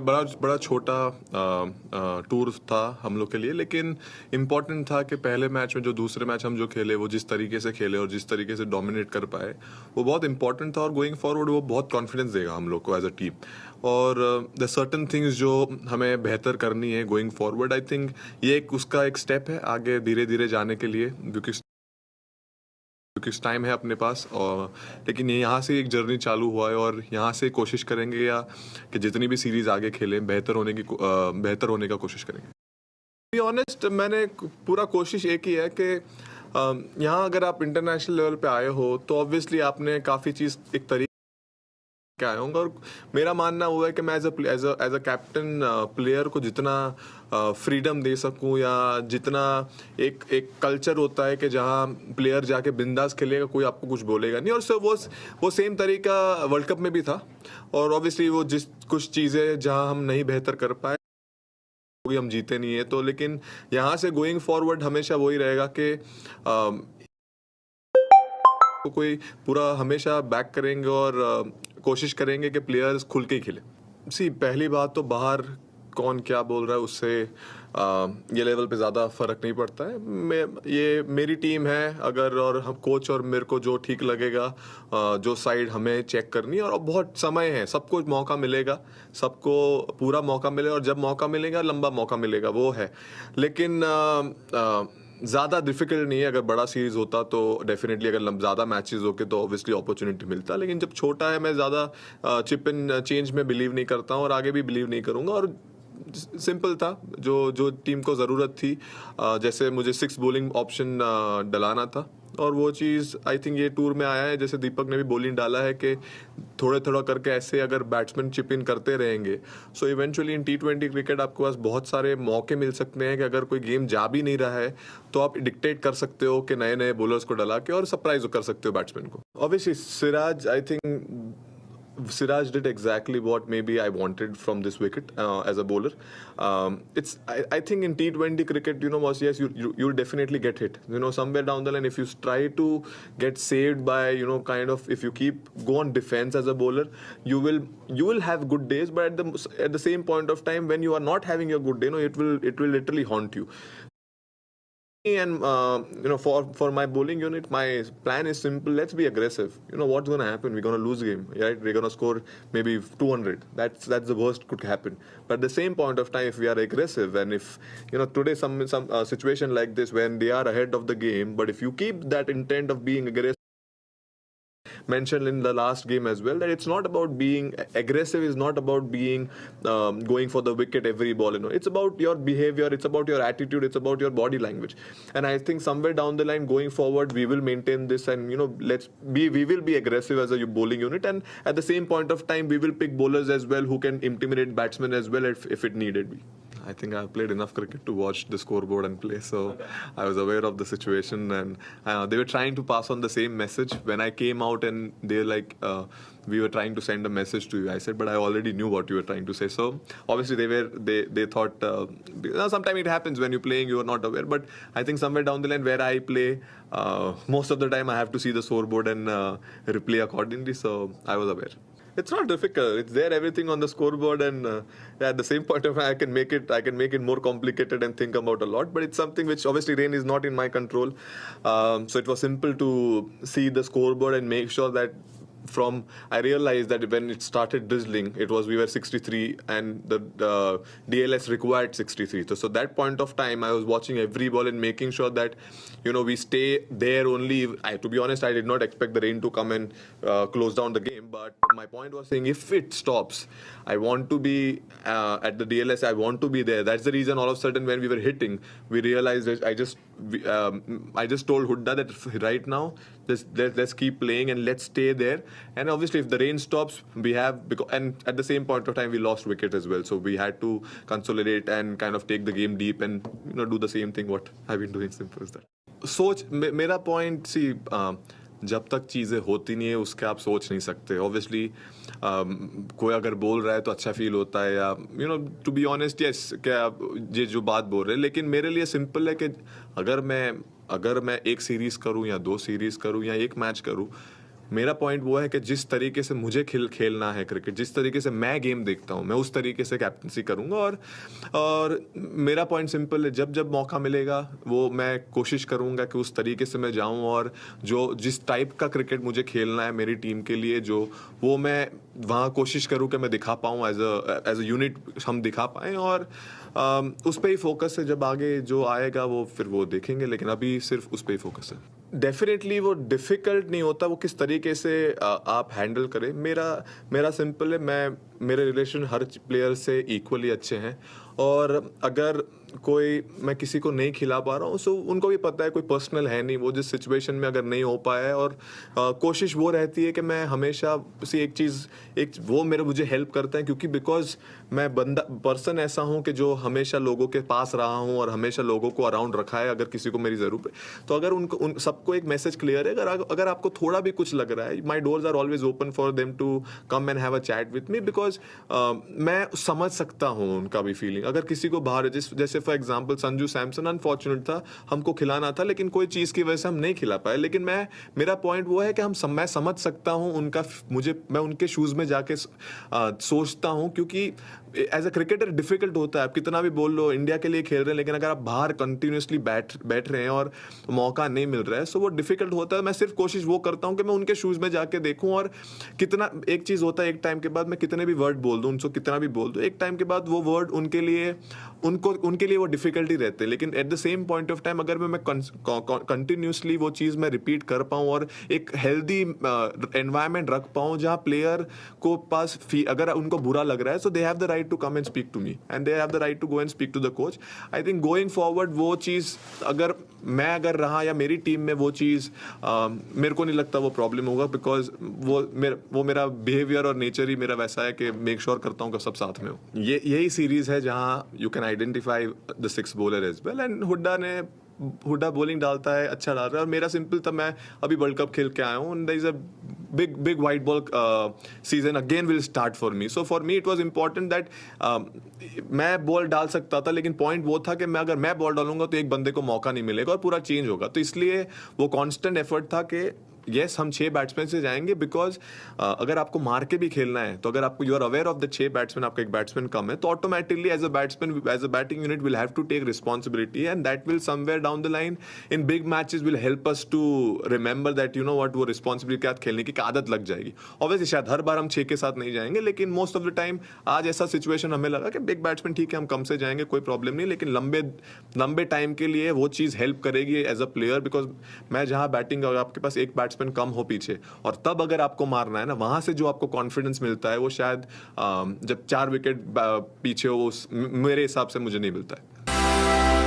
बड़ा बड़ा छोटा टूर था हम लोग के लिए, लेकिन इम्पोर्टेंट था कि पहले मैच में जो दूसरे मैच हम जो खेले वो जिस तरीके से खेले और जिस तरीके से डोमिनेट कर पाए वो बहुत इंपॉर्टेंट था, और गोइंग फॉरवर्ड वो बहुत कॉन्फिडेंस देगा हम लोग को एज अ टीम। और द सर्टन थिंग्स जो हमें बेहतर करनी है गोइंग फॉरवर्ड, आई थिंक ये एक उसका एक स्टेप है आगे धीरे धीरे जाने के लिए, क्योंकि टाइम है अपने पास। और लेकिन ये यहाँ से एक जर्नी चालू हुआ है और यहाँ से कोशिश करेंगे या कि जितनी भी सीरीज आगे खेलें बेहतर होने का कोशिश करेंगे। बी ऑनेस्ट, मैंने पूरा कोशिश एक ही है कि यहाँ अगर आप इंटरनेशनल लेवल पे आए हो तो ऑब्वियसली आपने काफ़ी चीज़ एक तरीके के आए होंगे, और मेरा मानना हुआ है कि मैं एज अ कैप्टन प्लेयर को जितना फ्रीडम दे सकूं, या जितना एक एक कल्चर होता है कि जहां प्लेयर जाके बिंदास खेलेगा, कोई आपको कुछ बोलेगा नहीं। और सर वो सेम तरीका वर्ल्ड कप में भी था। और ऑब्वियसली वो जिस कुछ चीज़ें जहां हम नहीं बेहतर कर पाए, हम जीते नहीं है तो, लेकिन यहाँ से गोइंग फॉरवर्ड हमेशा वही रहेगा कि कोई पूरा हमेशा बैक करेंगे और कोशिश करेंगे कि प्लेयर्स खुल के ही खेले। सी, पहली बात तो बाहर कौन क्या बोल रहा है उससे ये लेवल पे ज़्यादा फ़र्क नहीं पड़ता है। ये मेरी टीम है, अगर और हम कोच और मेरे को जो ठीक लगेगा, जो साइड हमें चेक करनी है, और अब बहुत समय है, सबको मौका मिलेगा, सबको पूरा मौका मिलेगा, और जब मौका मिलेगा लंबा मौका मिलेगा वो है। लेकिन ज़्यादा डिफिकल्ट नहीं है। अगर बड़ा सीरीज होता तो डेफिनेटली, अगर ज़्यादा मैचेस होके तो ऑब्वियसली अपॉर्चुनिटी मिलता, लेकिन जब छोटा है मैं ज़्यादा चिप इन चेंज में बिलीव नहीं करता हूँ और आगे भी बिलीव नहीं करूँगा। और सिंपल था, जो जो टीम को ज़रूरत थी, जैसे मुझे 6 बॉलिंग ऑप्शन डलाना था, और वो चीज़ आई थिंक ये टूर में आया है। जैसे दीपक ने भी बॉलिंग डाला है कि थोड़ा थोड़ा करके ऐसे अगर बैट्समैन चिप इन करते रहेंगे, so eventually in T20 cricket आपके पास बहुत सारे मौके मिल सकते हैं कि अगर कोई गेम जा भी नहीं रहा है तो आप डिक्टेट कर सकते हो कि नए नए बॉलर्स को डला के और सरप्राइज कर सकते हो बैट्समैन को। Obviously Siraj, I think Siraj did exactly what maybe I wanted from this wicket as a bowler. I think in T20 cricket, was, yes, you'll definitely get hit. Somewhere down the line, if you try to get saved by, if you go on defense as a bowler, you will have good days, but at the same point of time when you are not having your good day, it will literally haunt you. And for my bowling unit, my plan is simple. Let's be aggressive. What's going to happen? We're going to lose game, right? We're going to score maybe 200. That's the worst could happen. But at the same point of time, if we are aggressive, and if today some situation like this when they are ahead of the game, but if you keep that intent of being aggressive, mentioned in the last game as well, that it's not about being aggressive, is not about being going for the wicket every ball. It's about your behavior, it's about your attitude, it's about your body language. And I think somewhere down the line going forward, we will maintain this, and we will be aggressive as a bowling unit, and at the same point of time we will pick bowlers as well who can intimidate batsmen as well if it needed be. I think I've played enough cricket to watch the scoreboard and play, so I was aware of the situation, and they were trying to pass on the same message when I came out, and they were like, we were trying to send a message to you. I said, but I already knew what you were trying to say. So obviously they thought, sometimes it happens when you're playing, you are not aware. But I think somewhere down the line where I play, most of the time I have to see the scoreboard and replay accordingly. So I was aware. It's not difficult. It's there, everything on the scoreboard, and at the same point of time, I can make it more complicated and think about a lot. But it's something which obviously rain is not in my control. So it was simple to see the scoreboard and make sure that. I realized that when it started drizzling, we were 63, and the DLS required 63. So that point of time, I was watching every ball and making sure that we stay there only. To be honest, I did not expect the rain to come and close down the game. But my point was saying, if it stops, I want to be at the DLS. I want to be there. That's the reason all of a sudden when we were hitting, we realized that I just told Hudda that right now, let's keep playing and let's stay there. And obviously, if the rain stops, and at the same point of time, we lost wicket as well. So we had to consolidate and kind of take the game deep and do the same thing what I've been doing. Simple as that. सोच मेरा point, सी, जब तक चीज़ें होती नहीं है उसके आप सोच नहीं सकते। ऑब्वियसली कोई अगर बोल रहा है तो अच्छा फील होता है, या टू बी ऑनेस्ट, यस, क्या ये जो बात बोल रहे हैं, लेकिन मेरे लिए सिंपल है कि अगर मैं एक सीरीज़ करूं या 2 सीरीज़ करूं या एक मैच करूं, मेरा पॉइंट वो है कि जिस तरीके से मुझे खेलना है क्रिकेट, जिस तरीके से मैं गेम देखता हूँ, मैं उस तरीके से कैप्टनसी करूँगा। और मेरा पॉइंट सिंपल है, जब जब मौका मिलेगा वो मैं कोशिश करूँगा कि उस तरीके से मैं जाऊँ, और जो जिस टाइप का क्रिकेट मुझे खेलना है मेरी टीम के लिए, जो वो मैं वहाँ कोशिश करूँ कि मैं दिखा पाऊँ, एज अ यूनिट हम दिखा पाएँ। और उस पर ही फोकस है, जब आगे जो आएगा वो फिर वो देखेंगे, लेकिन अभी सिर्फ उस पर ही फोकस है। डेफिनेटली वो डिफ़िकल्ट नहीं होता, वो किस तरीके से आप हैंडल करें। मेरा सिंपल है, मेरे रिलेशन हर प्लेयर से इक्वली अच्छे हैं, और अगर मैं किसी को नहीं खिला पा रहा हूँ, सो उनको भी पता है कोई पर्सनल है नहीं, वो जिस सिचुएशन में अगर नहीं हो पाया है, और कोशिश वो रहती है कि मैं हमेशा वो मुझे हेल्प करता है, क्योंकि बिकॉज मैं पर्सन ऐसा हूँ कि जो हमेशा लोगों के पास रहा हूँ और हमेशा लोगों को अराउंड रखा है अगर किसी को मेरी ज़रूरत है। तो अगर उन सबको एक मैसेज क्लियर है, अगर आपको थोड़ा भी कुछ लग रहा है, my doors are always open for them to come and have a chat with me, because मैं समझ सकता हूँ उनका भी फीलिंग। अगर किसी को बाहर, जैसे for example Sanju Samson unfortunate था, हमको खिलाना था लेकिन कोई चीज़ की वजह से हम नहीं खिला पाए, लेकिन मेरा पॉइंट वो है कि मैं समझ सकता हूँ उनका, मैं उनके शूज़ में जाके सोचता हूँ, क्योंकि एज अ क्रिकेटर डिफिकल्ट होता है। आप कितना भी बोल लो इंडिया के लिए खेल रहे हैं, लेकिन अगर आप बाहर कंटिन्यूसली बैठ रहे हैं और मौका नहीं मिल रहा है, सो वो डिफिकल्ट होता है। मैं सिर्फ कोशिश वो करता हूँ कि मैं उनके शूज़ में जाके देखूँ, और कितना, एक चीज़ होता है, एक टाइम के बाद मैं कितने भी वर्ड बोल दूँ, उनको कितना भी बोल दूँ, एक टाइम के बाद वो वर्ड उनके लिए वो डिफिकल्टी रहते हैं। लेकिन at the same point of time अगर मैं कंटिन्यूसली वो चीज़ मैं रिपीट कर पाऊँ और एक हेल्दी एनवायरनमेंट रख पाऊँ जहाँ प्लेयर को पास अगर उनको बुरा लग रहा है, so they have the right to come and speak to me, and they have the right to go and speak to the coach. I think going forward वो चीज़ अगर रहा या मेरी टीम में वो चीज़, मेरे को नहीं लगता वो प्रॉब्लम होगा, बिकॉज वो मेरा बिहेवियर और नेचर ही मेरा वैसा है कि मेक श्योर करता हूँ कि सब साथ में हो। यही सीरीज़ है जहाँ you can identify the six bowler as well, and Hooda bowling डालता है, अच्छा डाल रहा है। और मेरा सिंपल था, मैं अभी वर्ल्ड कप खेल के आया हूँ, and there is a big white ball season again will start for me. So for me it was important that मैं बॉल डाल सकता था, लेकिन पॉइंट वो था कि अगर मैं बॉल डालूंगा तो एक बंदे को मौका नहीं मिलेगा और पूरा चेंज होगा। तो इसलिए वो कांस्टेंट एफर्ट था कि यस हम 6 बैट्समैन से जाएंगे, बिकॉज अगर आपको मार के भी खेलना है, तो अगर आपको you are aware of the 6 batsman, आपका एक बैट्समैन कम है, तो automatically as a batting unit will have to take responsibility, and that will somewhere down the line in big matches will help us to remember that you know what, वो responsibility के साथ खेलने की आदत लग जाएगी। ऑब्वियसली शायद हर बार हम 6 के साथ नहीं जाएंगे, लेकिन मोस्ट ऑफ द टाइम आज ऐसा सिचुएशन हमें लगा कि बिग बैट्समैन ठीक है, हम कम से जाएंगे, कोई प्रॉब्लम नहीं, लेकिन लंबे टाइम के लिए वो चीज़ हेल्प करेगी एज अ प्लेयर, बिकॉज मैं जहाँ बैटिंग, अगर आपके पास एक बैट्समैन कम हो पीछे, और तब अगर आपको मारना है ना, वहां से जो आपको कॉन्फिडेंस मिलता है वो शायद जब 4 विकेट पीछे हो, मेरे हिसाब से मुझे नहीं मिलता है।